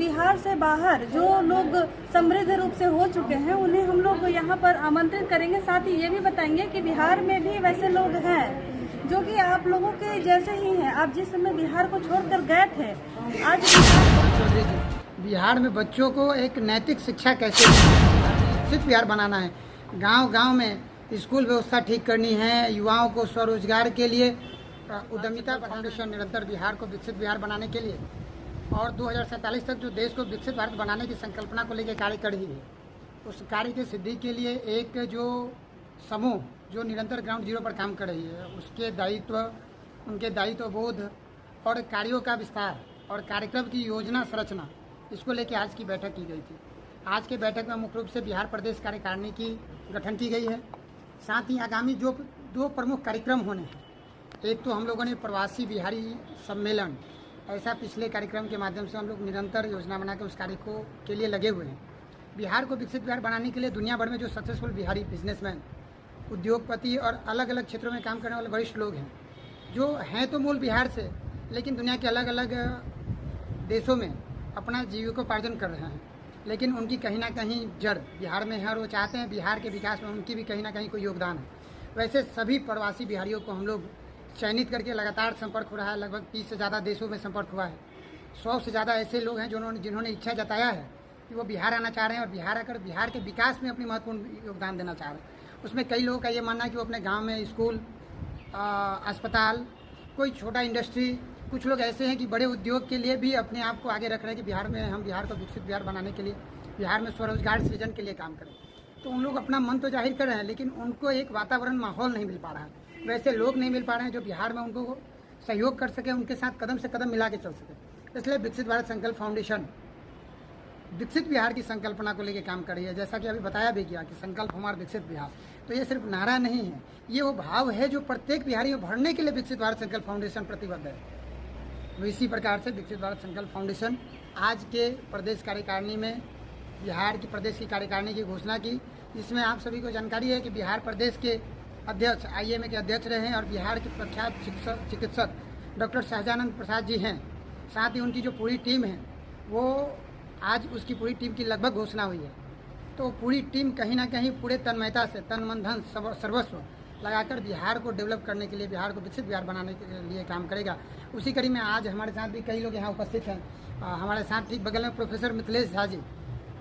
बिहार से बाहर जो लोग समृद्ध रूप से हो चुके हैं उन्हें हम लोग यहाँ पर आमंत्रित करेंगे। साथ ही ये भी बताएंगे कि बिहार में भी वैसे लोग हैं जो कि आप लोगों के जैसे ही हैं। आप जिस समय बिहार को छोड़कर गए थे, आज बिहार में बच्चों को एक नैतिक शिक्षा कैसे विकसित बिहार बनाना है, गांव-गांव में स्कूल व्यवस्था ठीक करनी है, युवाओं को स्वरोजगार के लिए उद्यमिता फाउंडेशन निरंतर बिहार को विकसित बिहार बनाने के लिए और 2047 तक जो देश को विकसित भारत बनाने की संकल्पना को लेकर कार्य कर रही है, उस कार्य की सिद्धि के लिए एक जो समूह जो निरंतर ग्राउंड जीरो पर काम कर रही है, उनके दायित्व बोध और कार्यों का विस्तार और कार्यक्रम की योजना संरचना, इसको लेकर आज की बैठक की गई थी। आज के बैठक में मुख्य रूप से बिहार प्रदेश कार्यकारिणी की गठन की गई है। साथ ही आगामी जो 2 प्रमुख कार्यक्रम होने हैं, एक तो हम लोगों ने प्रवासी बिहारी सम्मेलन, ऐसा पिछले कार्यक्रम के माध्यम से हम लोग निरंतर योजना बनाकर उस कार्य को के लिए लगे हुए हैं। बिहार को विकसित बिहार बनाने के लिए दुनिया भर में जो सक्सेसफुल बिहारी बिजनेसमैन, उद्योगपति और अलग अलग क्षेत्रों में काम करने वाले वरिष्ठ लोग हैं, जो हैं तो मूल बिहार से, लेकिन दुनिया के अलग अलग देशों में अपना जीविकोपार्जन कर रहे हैं, लेकिन उनकी कहीं ना कहीं जड़ बिहार में है और वो चाहते हैं बिहार के विकास में उनकी भी कहीं ना कहीं कोई योगदान है। वैसे सभी प्रवासी बिहारियों को हम लोग चयनित करके लगातार संपर्क हो रहा है। लगभग 30 से ज़्यादा देशों में संपर्क हुआ है। 100 से ज़्यादा ऐसे लोग हैं जिन्होंने इच्छा जताया है कि वो बिहार आना चाह रहे हैं और बिहार आकर बिहार के विकास में अपनी महत्वपूर्ण योगदान देना चाह रहे हैं। उसमें कई लोगों का ये मानना है कि वो अपने गाँव में स्कूल, अस्पताल, कोई छोटा इंडस्ट्री, कुछ लोग ऐसे हैं कि बड़े उद्योग के लिए भी अपने आप को आगे रख रहे हैं कि बिहार में हम बिहार को विकसित बिहार बनाने के लिए, बिहार में स्वरोजगार सृजन के लिए काम करें। तो उन लोग अपना मन तो जाहिर कर रहे हैं, लेकिन उनको एक वातावरण, माहौल नहीं मिल पा रहा है, वैसे लोग नहीं मिल पा रहे हैं जो बिहार में उनको सहयोग कर सके, उनके साथ कदम से कदम मिला के चल सके। इसलिए विकसित भारत संकल्प फाउंडेशन विकसित बिहार की संकल्पना को लेकर काम कर रही है। जैसा कि अभी बताया भी गया कि संकल्प हमारा विकसित बिहार, तो ये सिर्फ नारा नहीं है, ये वो भाव है जो प्रत्येक बिहारी में भरने के लिए विकसित भारत संकल्प फाउंडेशन प्रतिबद्ध है। तो इसी प्रकार से विकसित भारत संकल्प फाउंडेशन आज के प्रदेश कार्यकारिणी में बिहार की प्रदेश की कार्यकारिणी की घोषणा की। इसमें आप सभी को जानकारी है कि बिहार प्रदेश के अध्यक्ष IMA के अध्यक्ष रहे हैं और बिहार के प्रख्यात चिकित्सक डॉक्टर सहजानंद प्रसाद जी हैं। साथ ही उनकी जो पूरी टीम है, वो आज उसकी पूरी टीम की लगभग घोषणा हुई है। तो पूरी टीम कहीं ना कहीं पूरे तन्मयता से तन मन धन सर्वस्व लगाकर बिहार को डेवलप करने के लिए, बिहार को विकसित बिहार बनाने के लिए काम करेगा। उसी कड़ी में आज हमारे साथ भी कई लोग यहाँ उपस्थित हैं। हमारे साथ ठीक बगल में प्रोफेसर मिथिलेश झा जी,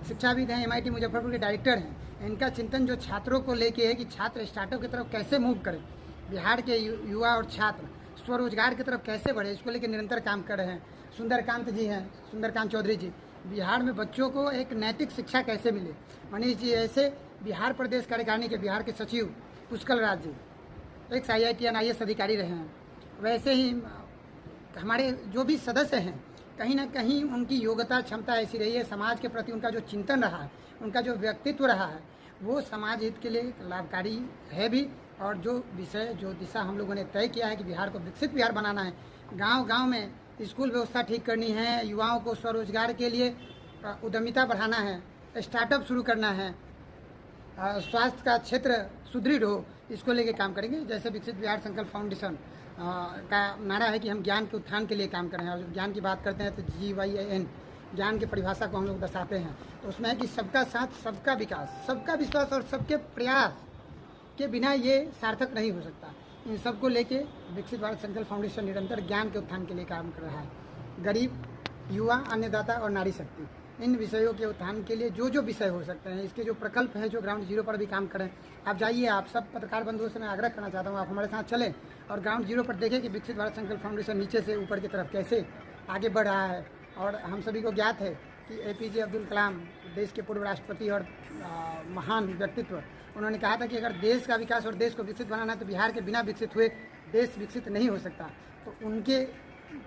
शिक्षाविद हैं, MIT मुजफ्फरपुर के डायरेक्टर हैं। इनका चिंतन जो छात्रों को लेके है कि छात्र स्टार्टअप की तरफ कैसे मूव करें, बिहार के युवा और छात्र स्वरोजगार की तरफ कैसे बढ़े, इसको लेकर निरंतर काम कर रहे हैं। सुंदरकांत जी हैं, सुंदरकांत चौधरी जी, बिहार में बच्चों को एक नैतिक शिक्षा कैसे मिले। मनीष जी ऐसे बिहार प्रदेश कार्यकारिणी के बिहार के सचिव पुष्कर राज जी, एक IIT IAS अधिकारी रहे हैं। वैसे ही हमारे जो भी सदस्य हैं, कहीं ना कहीं उनकी योग्यता क्षमता ऐसी रही है, समाज के प्रति उनका जो चिंतन रहा है, उनका जो व्यक्तित्व रहा है, वो समाज हित के लिए लाभकारी है भी। और जो विषय, जो दिशा हम लोगों ने तय किया है कि बिहार को विकसित बिहार बनाना है, गांव-गांव में स्कूल व्यवस्था ठीक करनी है, युवाओं को स्वरोजगार के लिए उद्यमिता बढ़ाना है, स्टार्टअप शुरू करना है, स्वास्थ्य का क्षेत्र सुदृढ़ हो, इसको लेके काम करेंगे। जैसे विकसित बिहार संकल्प फाउंडेशन का नारा है कि हम ज्ञान के उत्थान के लिए काम करें, और ज्ञान की बात करते हैं तो GYAN ज्ञान की परिभाषा को हम लोग दर्शाते हैं। तो उसमें है कि सबका साथ, सबका विकास, सबका विश्वास और सबके प्रयास के बिना ये सार्थक नहीं हो सकता। इन सबको लेके विकसित भारत संकल्प फाउंडेशन निरंतर ज्ञान के उत्थान के लिए काम कर रहा है। गरीब, युवा, अन्नदाता और नारी शक्ति, इन विषयों के उत्थान के लिए जो जो विषय हो सकते हैं, इसके जो प्रकल्प हैं, जो ग्राउंड जीरो पर भी काम करें। आप जाइए, आप सब पत्रकार बंधुओं से मैं आग्रह करना चाहता हूँ, आप हमारे साथ चलें और ग्राउंड जीरो पर देखें कि विकसित भारत संकल्प फाउंडेशन नीचे से ऊपर की तरफ कैसे आगे बढ़ रहा है। और हम सभी को ज्ञात है कि APJ अब्दुल कलाम, देश के पूर्व राष्ट्रपति और महान व्यक्तित्व, उन्होंने कहा था कि अगर देश का विकास और देश को विकसित बनाना है तो बिहार के बिना विकसित हुए देश विकसित नहीं हो सकता। तो उनके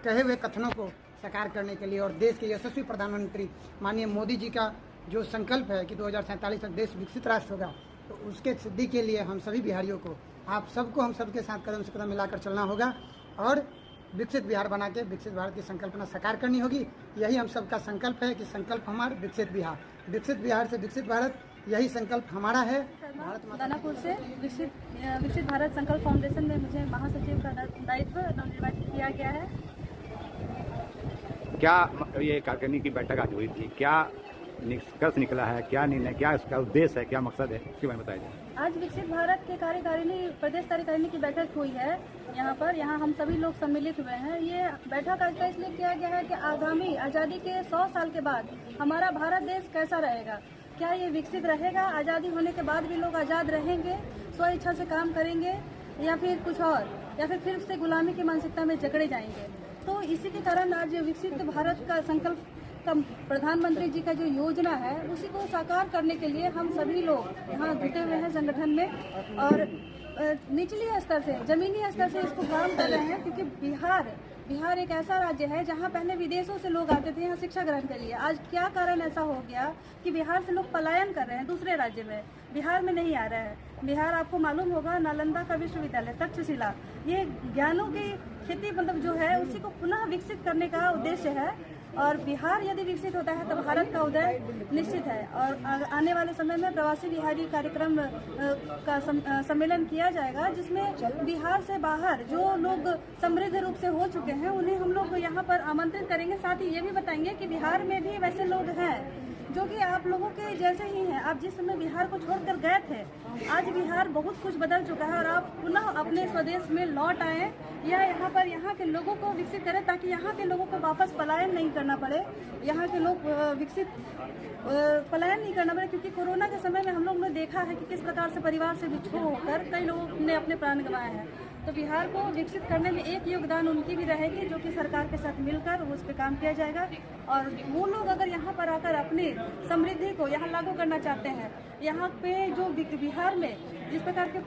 कहे हुए कथनों को साकार करने के लिए और देश के यशस्वी प्रधानमंत्री माननीय मोदी जी का जो संकल्प है कि 2047 तक देश विकसित राष्ट्र होगा, तो उसके सिद्धि के लिए हम सभी बिहारियों को, आप सबको, हम सबके साथ कदम से कदम मिलाकर चलना होगा और विकसित बिहार बना के विकसित भारत की संकल्पना साकार करनी होगी। यही हम सबका संकल्प है कि संकल्प हमारा विकसित बिहार से विकसित भारत, यही संकल्प हमारा है। दानापुर से विकसित भारत संकल्प फाउंडेशन में मुझे महासचिव का दायित्व नवनिर्वाचित किया गया है। क्या ये कार्यकारिणी की बैठक आज हुई थी, क्या निष्कर्ष निकला है, क्या निर्णय, क्या इसका उद्देश्य है, क्या मकसद है, इसके बारे में बताइए। आज विकसित भारत के कार्यकारिणी प्रदेश कार्यकारिणी की बैठक हुई है यहाँ हम सभी लोग सम्मिलित हुए हैं। ये बैठक आज का इसलिए किया गया है कि आगामी आज़ादी के 100 साल के बाद हमारा भारत देश कैसा रहेगा, क्या ये विकसित रहेगा, आज़ादी होने के बाद भी लोग आज़ाद रहेंगे, स्व इच्छा से काम करेंगे, या फिर कुछ और, या फिर से गुलामी की मानसिकता में जकड़े जाएंगे। तो इसी के कारण आज विकसित भारत का संकल्प का प्रधानमंत्री जी का जो योजना है उसी को साकार करने के लिए हम सभी लोग यहाँ जुटे हुए हैं संगठन में, और निचली स्तर से, जमीनी स्तर से इसको काम कर रहे हैं। क्योंकि बिहार एक ऐसा राज्य है जहाँ पहले विदेशों से लोग आते थे यहाँ शिक्षा ग्रहण के लिए। आज क्या कारण ऐसा हो गया कि बिहार से लोग पलायन कर रहे हैं दूसरे राज्य में, बिहार में नहीं आ रहे हैं। बिहार आपको मालूम होगा नालंदा का विश्वविद्यालय, तक्षशिला, ये ज्ञानों की खेती मतलब जो है उसी को पुनः विकसित करने का उद्देश्य है। और बिहार यदि विकसित होता है तो भारत का उदय निश्चित है। और आने वाले समय में प्रवासी बिहारी कार्यक्रम का सम्मेलन किया जाएगा, जिसमें बिहार से बाहर जो लोग समृद्ध रूप से हो चुके हैं उन्हें हम लोग यहाँ पर आमंत्रित करेंगे। साथ ही ये भी बताएंगे कि बिहार में भी वैसे लोग हैं जो कि आप लोगों के जैसे ही हैं। आप जिस समय बिहार को छोड़कर गए थे, आज बिहार बहुत कुछ बदल चुका है और आप पुनः अपने स्वदेश में लौट आए या यहाँ के लोगों को विकसित करें, ताकि यहाँ के लोगों को वापस पलायन नहीं करना पड़े, यहाँ के लोग पलायन नहीं करना पड़े। क्योंकि कोरोना के समय में हम लोग ने देखा है कि किस प्रकार से परिवार से विछोह होकर कई लोगों ने अपने प्राण गंवाए हैं। तो बिहार को विकसित करने में एक योगदान उनकी भी रहेगी, जो कि सरकार के साथ मिलकर उस पर काम किया जाएगा। और वो लोग अगर यहाँ पर आकर अपनी समृद्धि को यहाँ लागू करना चाहते हैं, यहाँ पे जो बिहार में जिस प्रकार के